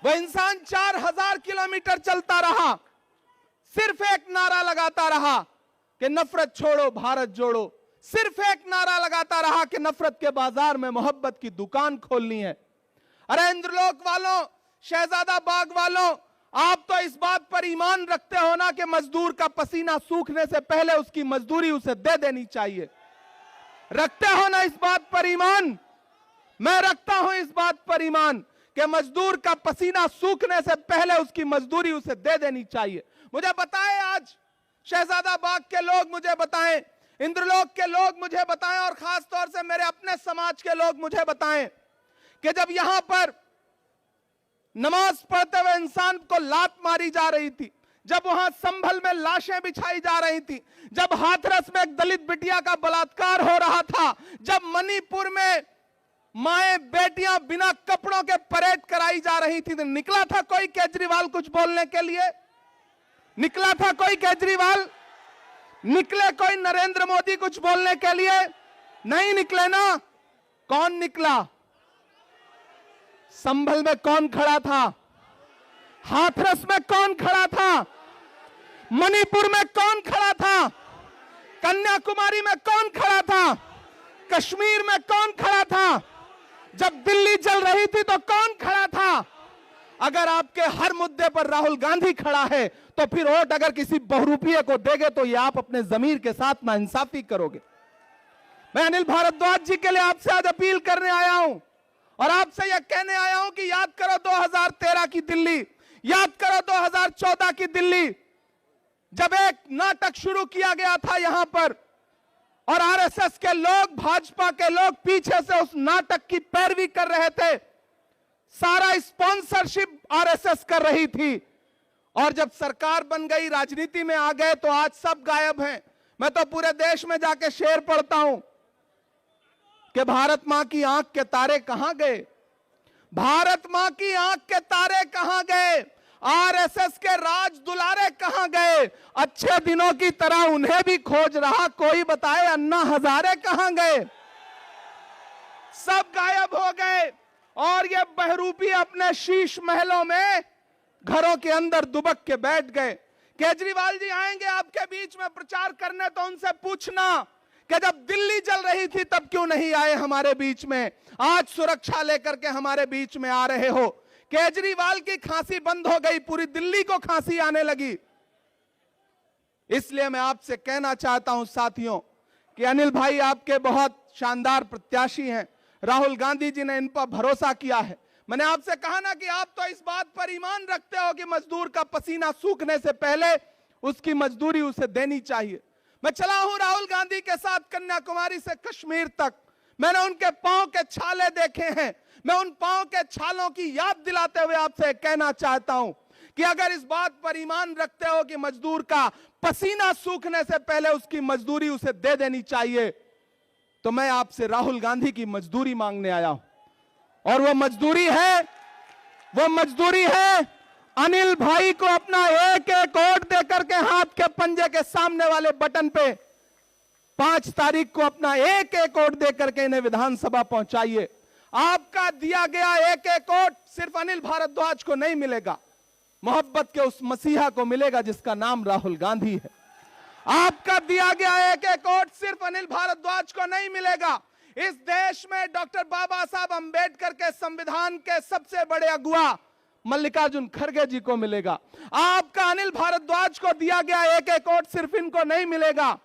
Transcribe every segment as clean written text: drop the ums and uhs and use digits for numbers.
वह इंसान 4000 किलोमीटर चलता रहा, सिर्फ एक नारा लगाता रहा कि नफरत छोड़ो भारत जोड़ो, सिर्फ एक नारा लगाता रहा कि नफरत के बाजार में मोहब्बत की दुकान खोलनी है। अरे इंद्रलोक वालों, शहजादा बाग वालों, आप तो इस बात पर ईमान रखते हो ना कि मजदूर का पसीना सूखने से पहले उसकी मजदूरी उसे दे देनी चाहिए। रखते हो ना इस बात पर ईमान? मैं रखता हूं इस बात पर ईमान कि मजदूर का पसीना सूखने से पहले उसकी मजदूरी उसे दे देनी चाहिए। मुझे बताएं, आज शहजादा बाग के लोग मुझे बताएं, इंद्रलोक के लोग मुझे बताएं, और खास तौर से मेरे अपने समाज के लोग मुझे बताएं कि जब यहां पर नमाज पढ़ते हुए इंसान को लात मारी जा रही थी, जब वहां संभल में लाशें बिछाई जा रही थी, जब हाथरस में एक दलित बिटिया का बलात्कार हो रहा था, जब मणिपुर में माएं बेटियां बिना कपड़ों के परेड कराई जा रही थी, तो निकला था कोई केजरीवाल कुछ बोलने के लिए? निकला था कोई केजरीवाल? निकले कोई नरेंद्र मोदी कुछ बोलने के लिए? नहीं निकले ना। कौन निकला? संभल में कौन खड़ा था? हाथरस में कौन खड़ा था? मणिपुर में कौन खड़ा था? कन्याकुमारी में कौन खड़ा था? कश्मीर में कौन खड़ा था? जब दिल्ली जल रही थी तो कौन खड़ा था? अगर आपके हर मुद्दे पर राहुल गांधी खड़ा है तो फिर वोट अगर किसी बहुरूपीय को देंगे तो ये आप अपने जमीर के साथ नाइंसाफी करोगे। मैं अनिल भारद्वाज जी के लिए आपसे आज अपील करने आया हूं और आपसे यह कहने आया हूं कि याद करो 2013 की दिल्ली, याद करो 2014 की दिल्ली, जब एक नाटक शुरू किया गया था यहां पर और आरएसएस के लोग, भाजपा के लोग पीछे से उस नाटक की पैरवी कर रहे थे, सारा स्पॉन्सरशिप आरएसएस कर रही थी, और जब सरकार बन गई, राजनीति में आ गए तो आज सब गायब हैं। मैं तो पूरे देश में जाके शेर पढ़ता हूं कि भारत मां की आंख के तारे कहां गए, भारत मां की आंख के तारे कहां गए, आरएसएस के राज दुलारे कहां गए, अच्छे दिनों की तरह उन्हें भी खोज रहा कोई, बताए अन्ना हजारे कहां गए? सब गायब हो गए और ये बहरूपी अपने शीश महलों में घरों के अंदर दुबक के बैठ गए। केजरीवाल जी आएंगे आपके बीच में प्रचार करने तो उनसे पूछना कि जब दिल्ली जल रही थी तब क्यों नहीं आए हमारे बीच में, आज सुरक्षा लेकर के हमारे बीच में आ रहे हो। केजरीवाल की खांसी बंद हो गई, पूरी दिल्ली को खांसी आने लगी। इसलिए मैं आपसे कहना चाहता हूं साथियों कि अनिल भाई आपके बहुत शानदार प्रत्याशी हैं, राहुल गांधी जी ने इन पर भरोसा किया है। मैंने आपसे कहा ना कि आप तो इस बात पर ईमान रखते हो कि मजदूर का पसीना सूखने से पहले उसकी मजदूरी उसे देनी चाहिए। मैं चला हूं राहुल गांधी के साथ कन्याकुमारी से कश्मीर तक, मैंने उनके पांव के छाले देखे हैं। मैं उन पांव के छालों की याद दिलाते हुए आपसे कहना चाहता हूं कि अगर इस बात पर ईमान रखते हो कि मजदूर का पसीना सूखने से पहले उसकी मजदूरी उसे दे देनी चाहिए, तो मैं आपसे राहुल गांधी की मजदूरी मांगने आया हूं। और वो मजदूरी है अनिल भाई को अपना एक एक वोट देकर के हाथ के पंजे के सामने वाले बटन पे 5 तारीख को अपना एक एक वोट देकर के इन्हें विधानसभा पहुंचाइए। आपका दिया गया एक एक वोट सिर्फ अनिल भारद्वाज को नहीं मिलेगा, मोहब्बत के उस मसीहा को मिलेगा जिसका नाम राहुल गांधी है। आपका दिया गया एक एक वोट सिर्फ अनिल भारद्वाज को नहीं मिलेगा, इस देश में डॉक्टर बाबा साहब अंबेडकर के संविधान के सबसे बड़े अगुआ मल्लिकार्जुन खड़गे जी को मिलेगा। आपका अनिल भारद्वाज को दिया गया एक एक वोट सिर्फ इनको नहीं मिलेगा,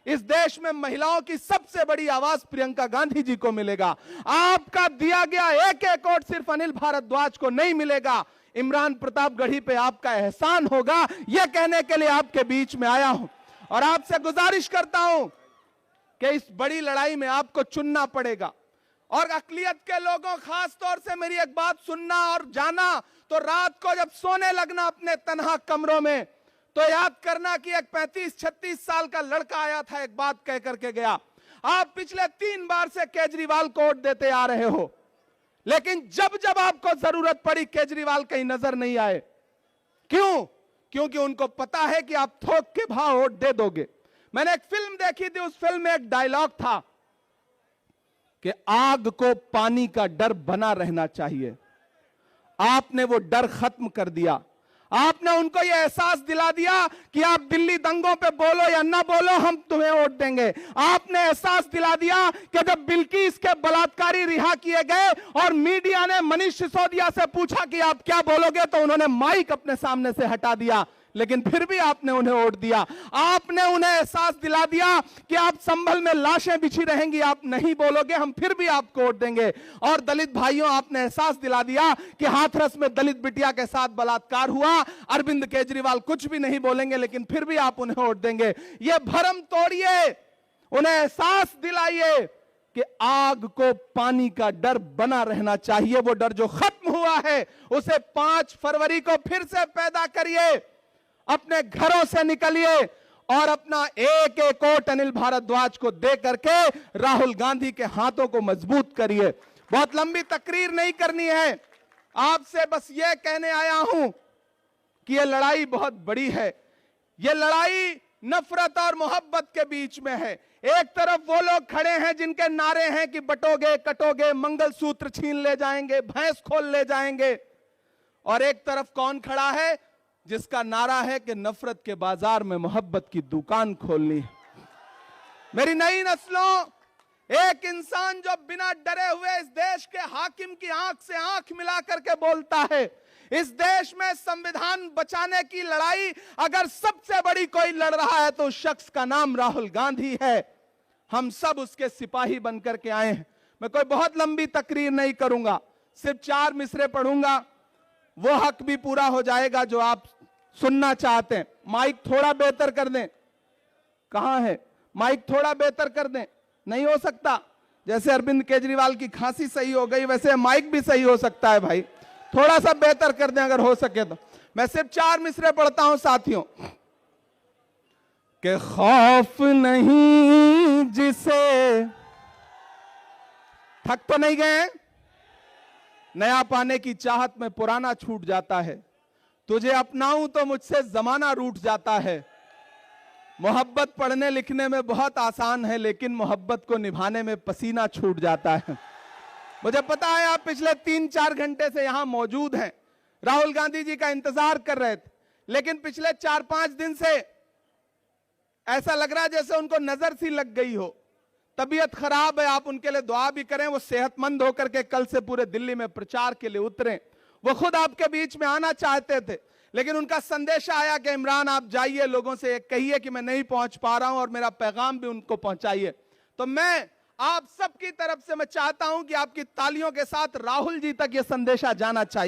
इस देश में महिलाओं की सबसे बड़ी आवाज प्रियंका गांधी जी को मिलेगा। आपका दिया गया एक एक वोट सिर्फ अनिल भारद्वाज को नहीं मिलेगा, इमरान प्रतापगढ़ी पे आपका एहसान होगा, यह कहने के लिए आपके बीच में आया हूं। और आपसे गुजारिश करता हूं कि इस बड़ी लड़ाई में आपको चुनना पड़ेगा। और अकलियत के लोगों, खास तौर से मेरी एक बात सुनना और जाना, तो रात को जब सोने लगना अपने तन्हा कमरों में, तो याद करना कि एक 35-36 साल का लड़का आया था, एक बात कह करके गया। आप पिछले 3 बार से केजरीवाल को वोट देते आ रहे हो, लेकिन जब जब आपको जरूरत पड़ी केजरीवाल कहीं नजर नहीं आए। क्यों? क्योंकि उनको पता है कि आप थोक के भाव वोट दे दोगे। मैंने एक फिल्म देखी थी, उस फिल्म में एक डायलॉग था कि आग को पानी का डर बना रहना चाहिए, आपने वो डर खत्म कर दिया। आपने उनको ये एहसास दिला दिया कि आप दिल्ली दंगों पे बोलो या ना बोलो, हम तुम्हें वोट देंगे। आपने एहसास दिला दिया कि जब बिल्किस के बलात्कारी रिहा किए गए और मीडिया ने मनीष सिसोदिया से पूछा कि आप क्या बोलोगे, तो उन्होंने माइक अपने सामने से हटा दिया, लेकिन फिर भी आपने उन्हें वोट दिया। आपने उन्हें एहसास दिला दिया कि आप संभल में लाशें बिछी रहेंगी, आप नहीं बोलोगे, हम फिर भी आपको वोट देंगे। और दलित भाइयों, आपने एहसास दिला दिया कि हाथरस में दलित बिटिया के साथ बलात्कार हुआ, अरविंद केजरीवाल कुछ भी नहीं बोलेंगे, लेकिन फिर भी आप उन्हें वोट देंगे। ये भ्रम तोड़िए, उन्हें एहसास दिलाइए कि आग को पानी का डर बना रहना चाहिए। वो डर जो खत्म हुआ है, उसे 5 फरवरी को फिर से पैदा करिए। अपने घरों से निकलिए और अपना एक एक वोट अनिल भारद्वाज को दे करके राहुल गांधी के हाथों को मजबूत करिए। बहुत लंबी तकरीर नहीं करनी है, आपसे बस ये कहने आया हूं कि यह लड़ाई बहुत बड़ी है। यह लड़ाई नफरत और मोहब्बत के बीच में है। एक तरफ वो लोग खड़े हैं जिनके नारे हैं कि बटोगे कटोगे, मंगलसूत्र छीन ले जाएंगे, भैंस खोल ले जाएंगे, और एक तरफ कौन खड़ा है जिसका नारा है कि नफरत के बाजार में मोहब्बत की दुकान खोलनी है। मेरी नई नस्लों, एक इंसान जो बिना डरे हुए इस देश के हाकिम की आंख से आंख मिला करके बोलता है, इस देश में संविधान बचाने की लड़ाई अगर सबसे बड़ी कोई लड़ रहा है तो उस शख्स का नाम राहुल गांधी है। हम सब उसके सिपाही बनकर के आए हैं। मैं कोई बहुत लंबी तकरीर नहीं करूंगा, सिर्फ 4 मिसरे पढ़ूंगा, वो हक भी पूरा हो जाएगा जो आप सुनना चाहते हैं। माइक थोड़ा बेहतर कर दें, कहां है माइक? थोड़ा बेहतर कर दें। नहीं हो सकता? जैसे अरविंद केजरीवाल की खांसी सही हो गई, वैसे माइक भी सही हो सकता है भाई, थोड़ा सा बेहतर कर दें अगर हो सके तो। मैं सिर्फ 4 मिसरे पढ़ता हूं साथियों। कि खौफ नहीं जिसे, थक तो नहीं गए? नया पाने की चाहत में पुराना छूट जाता है, तुझे अपनाऊं तो मुझसे जमाना रूठ जाता है। मोहब्बत पढ़ने लिखने में बहुत आसान है, लेकिन मोहब्बत को निभाने में पसीना छूट जाता है। मुझे पता है आप पिछले 3-4 घंटे से यहां मौजूद हैं, राहुल गांधी जी का इंतजार कर रहे थे, लेकिन पिछले 4-5 दिन से ऐसा लग रहा है जैसे उनको नजर सी लग गई हो, तबीयत खराब है। आप उनके लिए दुआ भी करें, वो सेहतमंद होकर के कल से पूरे दिल्ली में प्रचार के लिए उतरे। वो खुद आपके बीच में आना चाहते थे, लेकिन उनका संदेश आया कि इमरान आप जाइए, लोगों से कहिए कि मैं नहीं पहुंच पा रहा हूं और मेरा पैगाम भी उनको पहुंचाइए। तो मैं आप सबकी तरफ से मैं चाहता हूं कि आपकी तालियों के साथ राहुल जी तक यह संदेशा जाना चाहिए।